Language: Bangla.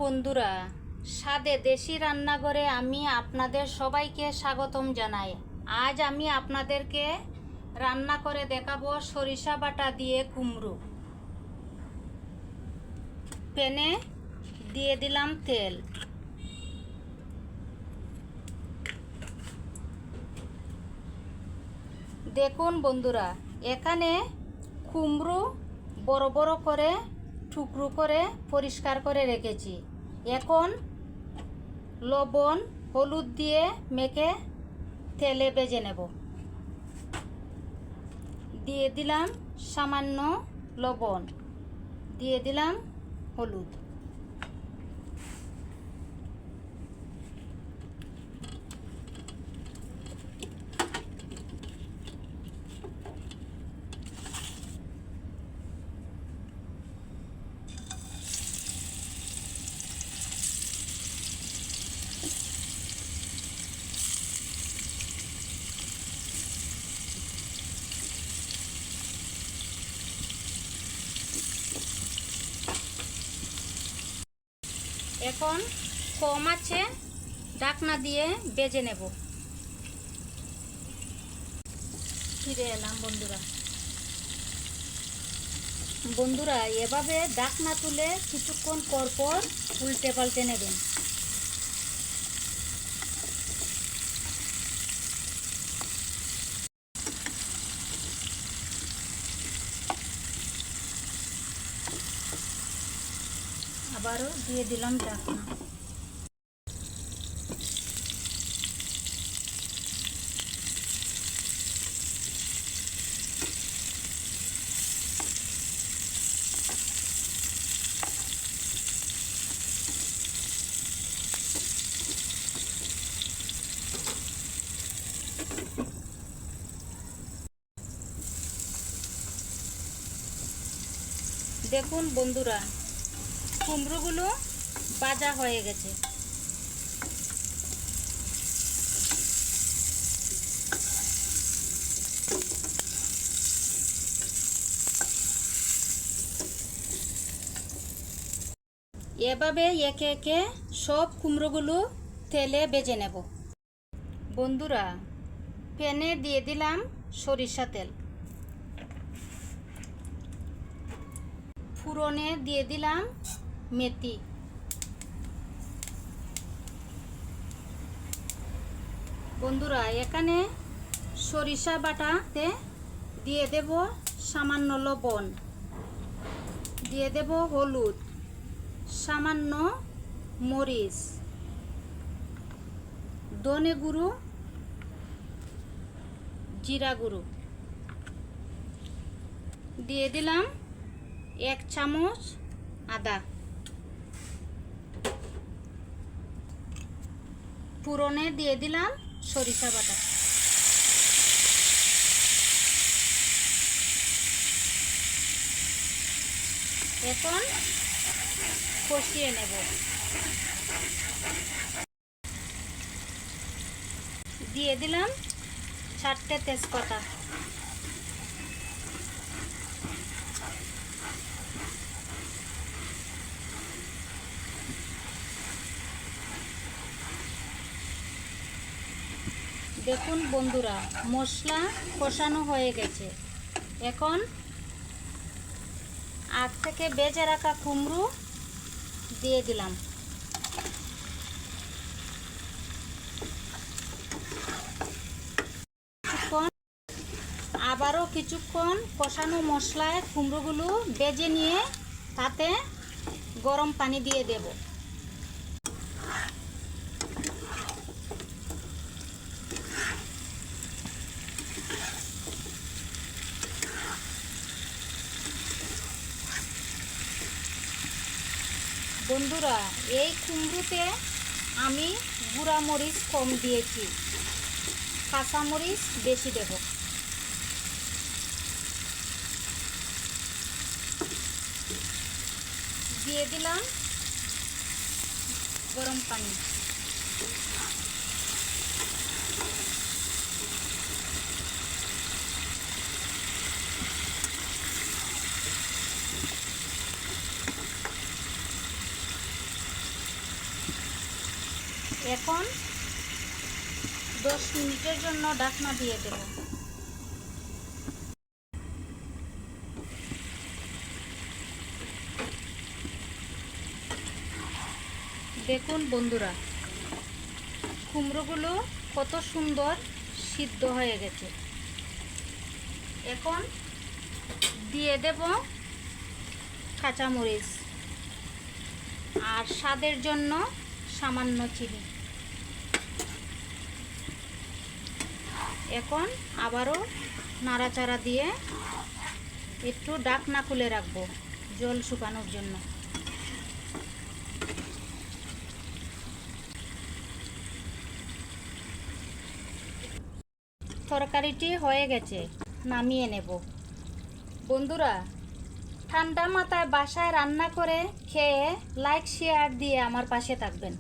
বন্ধুরা, স্বাদে দেশি রান্নাঘরে আমি আপনাদের সবাইকে স্বাগতম জানাই। আজ আমি আপনাদেরকে রান্না করে দেখাবো সরিষা বাটা দিয়ে কুমড়ো। প্যানে দিয়ে দিলাম তেল। দেখুন বন্ধুরা, এখানে কুমড়ো বড় বড় করে টুকরো করে পরিষ্কার করে রেখেছি। এখন লবণ হলুদ দিয়ে মেখে তেলে ভেজে নেব। দিয়ে দিলাম সামান্য লবণ, দিয়ে দিলাম হলুদ। এখন কম আছে ঢাকনা দিয়ে ভেজে নেব। ফিরে এলাম বন্ধুরা, এভাবে ঢাকনা তুলে কিছুক্ষণ পর পর উল্টে পাল্টে নেবেন। আবারও দিয়ে দিলাম ঢাকনা। দেখুন বন্ধুরা, কুমড়োগুলো ভাজা হয়ে গেছে। এভাবে একে একে সব কুমড়োগুলো তেলে ভেজে নেব। বন্ধুরা, প্যানে দিয়ে দিলাম সরিষা তেল। ফোড়নে দিয়ে দিলাম মেথি। বন্ধুরা, এখানে সরিষা বাটাতে দিয়ে দেব সামান্য লবণ, দিয়ে দেব হলুদ, সামান্য মরিচ, ধনে গুঁড়ো, জিরা গুঁড়ো, দিয়ে দিলাম 1 চামচ আদা। ফোড়নে দিয়ে দিলাম সরিষা বাটা। এখন কষিয়ে নেব। দিয়ে দিলাম 4টে তেজপাতা। দেখুন বন্ধুরা, মশলা কষানো হয়ে গেছে। এখন আগ থেকে ভেজে রাখা কুমড়ো দিয়ে দিলাম। আবারও কিছুক্ষণ কষানো মশলায় কুমড়োগুলো ভেজে নিয়ে তাতে গরম পানি দিয়ে দেব। বন্ধুরা, এই কুমড়োতে আমি গুঁড়া মরিচ কম দিয়েছি, কাঁচা মরিচ বেশি দেব। দিয়ে দিলাম গরম পানি। এখন 10 মিনিটের জন্য ঢাকনা দিয়ে দেব। দেখুন বন্ধুরা, কুমড়োগুলো কত সুন্দর সিদ্ধ হয়ে গেছে। এখন দিয়ে দেব কাঁচামরিচ আর স্বাদের জন্য সামান্য চিনি। এখন আবারও নাড়াচাড়া দিয়ে একটু ঢাকনা খুলে রাখবো জল শুকানোর জন্য। তরকারিটি হয়ে গেছে, নামিয়ে নেব। বন্ধুরা, ঠান্ডা মাথায় বাসায় রান্না করে খেয়ে লাইক শেয়ার দিয়ে আমার পাশে থাকবেন।